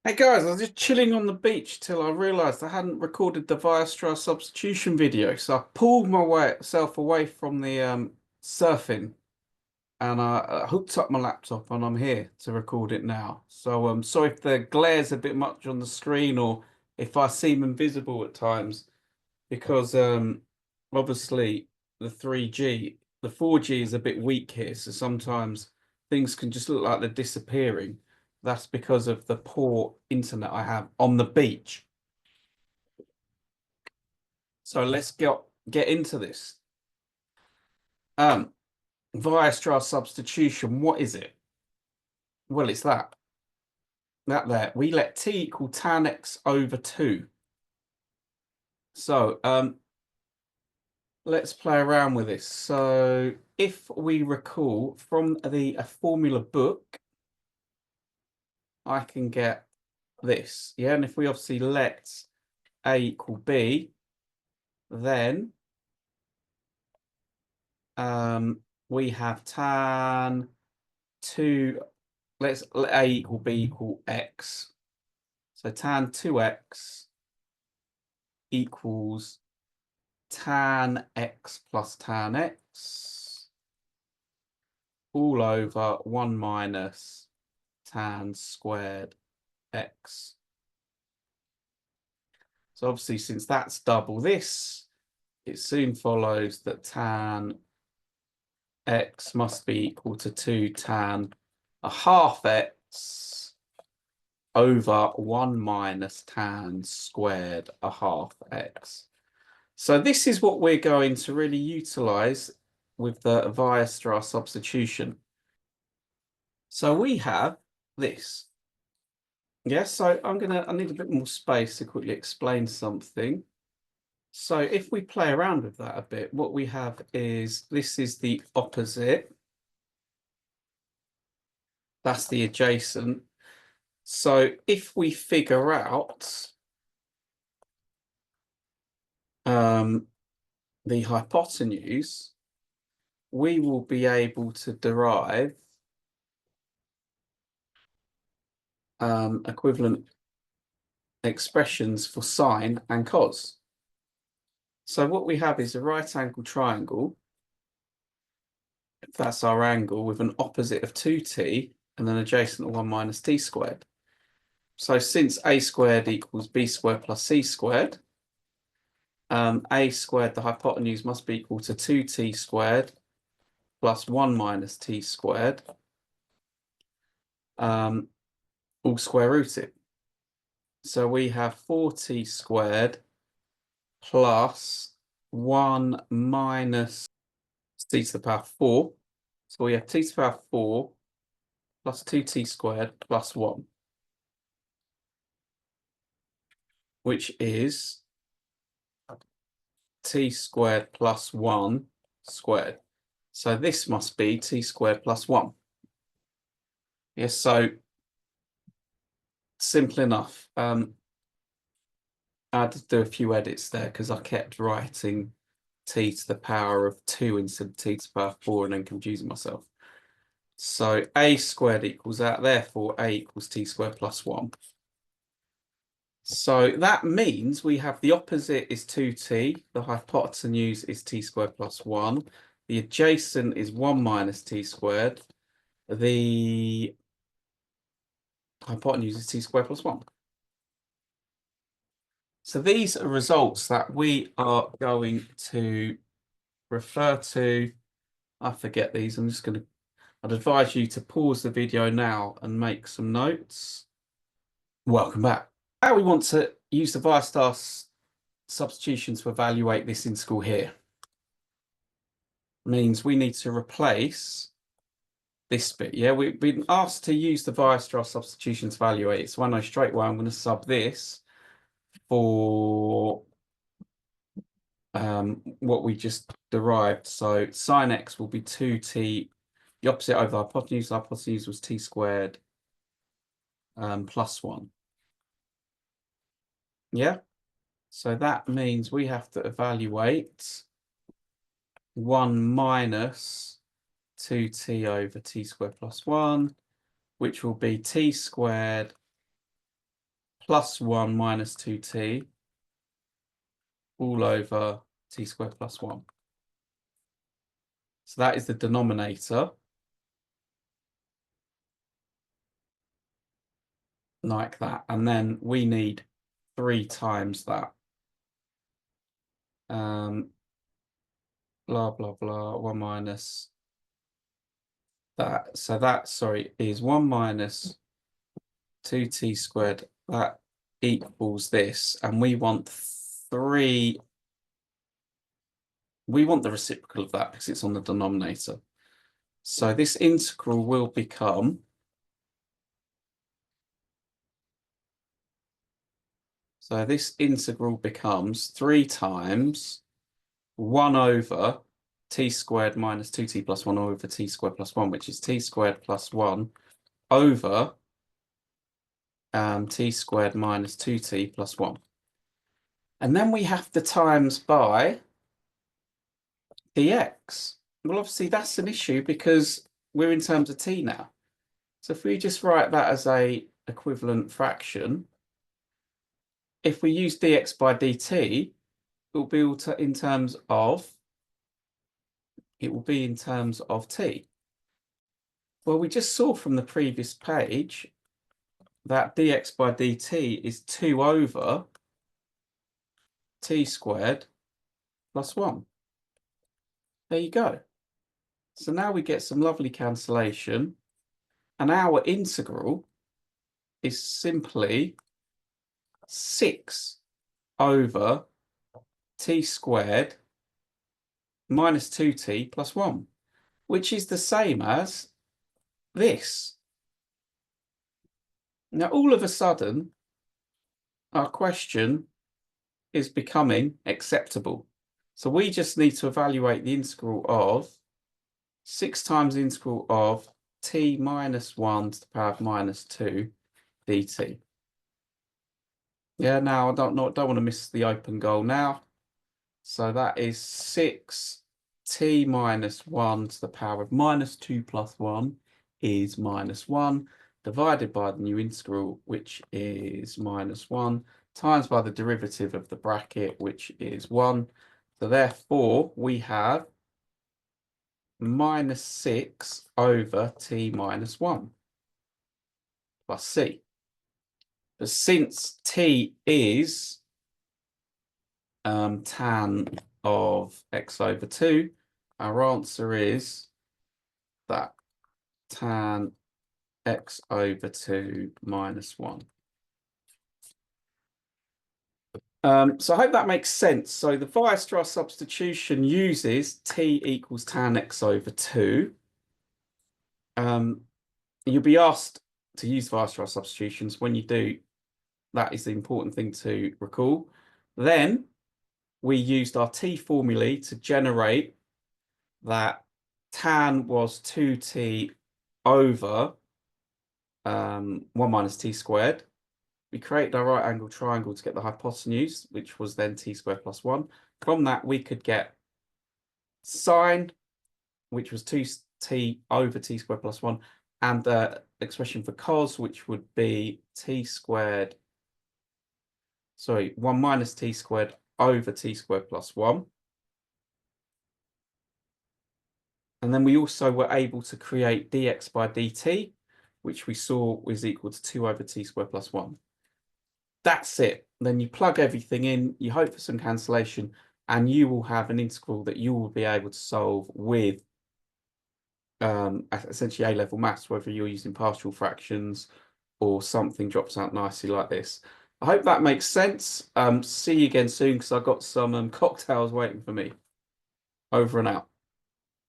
Hey guys, I was just chilling on the beach till I realised I hadn't recorded the Weierstrass Substitution video. So I pulled myself away from the surfing and I hooked up my laptop and I'm here to record it now. So sorry if the glare's a bit much on the screen or if I seem invisible at times because obviously the 3G, the 4G is a bit weak here. So sometimes things can just look like they're disappearing. That's because of the poor internet I have on the beach. So let's get into this. Um, Weierstrass substitution, what is it? Well, it's that. That there. We let t equal tan x over 2. So let's play around with this. So if we recall from the formula book, I can get this. Yeah, and if we obviously let a equal b, then we have tan 2, let's let a equal b equal x. So tan 2x equals tan x plus tan x all over 1 minus tan squared x. So obviously, since that's double this, it soon follows that tan x must be equal to 2 tan a half x over 1 minus tan squared a half x. So this is what we're going to really utilize with the Weierstrass substitution. So we have this. Yes, so I need a bit more space to quickly explain something. So if we play around with that a bit, what we have is this is the opposite. That's the adjacent. So if we figure out the hypotenuse, we will be able to derive equivalent expressions for sine and cos. So what we have is a right angle triangle. If that's our angle with an opposite of 2t and then adjacent of 1 minus t squared. So since a squared equals b squared plus c squared, a squared, the hypotenuse must be equal to 2t squared plus 1 minus t squared, all square rooted. So we have 4t squared plus 1 minus t to the power 4. So we have t to the power 4 plus 2t squared plus 1, which is t squared plus 1 squared. So this must be t squared plus 1. Yes, so simple enough. I had to do a few edits there because I kept writing t to the power of 2 instead of t to the power 4 and then confusing myself. So a squared equals that, therefore a equals t squared plus 1. So that means we have the opposite is 2t, the hypotenuse is t squared plus 1, the adjacent is 1 minus t squared, the hypotenuse is t squared plus 1. So these are results that we are going to refer to. I forget these. I'd advise you to pause the video now and make some notes. Welcome back. How we want to use the Weierstrass substitution to evaluate this in school here means we need to replace this bit. Yeah, we've been asked to use the Weierstrass substitution to evaluate it. So I know straight away I'm going to sub this for what we just derived. So sine x will be 2t, the opposite over the hypotenuse. The hypotenuse was t squared plus 1. Yeah, so that means we have to evaluate 1 minus 2t over t squared plus 1, which will be t squared plus 1 minus 2t all over t squared plus 1. So that is the denominator. Like that. And then we need 3 times that. Blah, blah, blah, 1 minus that. So that, sorry, is 1 minus 2t squared. That equals this. And we want 3. We want the reciprocal of that because it's on the denominator. So this integral will become, so this integral becomes 3 times 1 over t squared minus 2t plus 1 over t squared plus 1, which is t squared plus 1 over t squared minus 2t plus 1. And then we have to times by dx. Well, obviously that's an issue because we're in terms of t now. So if we just write that as a equivalent fraction, if we use dx by dt, it will be in terms of t. Well, we just saw from the previous page that dx by dt is 2 over t squared plus 1. There you go. So now we get some lovely cancellation, and our integral is simply 6 over t squared minus 2t plus 1, which is the same as this. Now, all of a sudden, our question is becoming acceptable. So we just need to evaluate the integral of 6 times the integral of t minus 1 to the power of minus 2 dt. Yeah, now I don't want to miss the open goal now. So that is 6t minus 1 to the power of minus 2 plus 1 is minus 1, divided by the new integral, which is minus 1, times by the derivative of the bracket, which is 1. So therefore, we have minus 6 over t minus 1 plus c. But since t is tan of x over 2, our answer is that tan x over 2 minus 1. So I hope that makes sense. So the Weierstrass substitution uses t equals tan x over 2. You'll be asked to use Weierstrass substitutions. When you do, that is the important thing to recall. Then we used our t formulae to generate that tan was 2t over 1 minus t squared. We created our right angle triangle to get the hypotenuse, which was then t squared plus 1. From that, we could get sine, which was 2t over t squared plus 1, and the expression for cos, which would be 1 minus t squared over t squared plus 1. And then we also were able to create dx by dt, which we saw was equal to 2 over t squared plus 1. That's it. Then you plug everything in, you hope for some cancellation, and you will have an integral that you will be able to solve with essentially A-level maths, whether you're using partial fractions or something drops out nicely like this. I hope that makes sense. See you again soon because I've got some cocktails waiting for me. Over and out.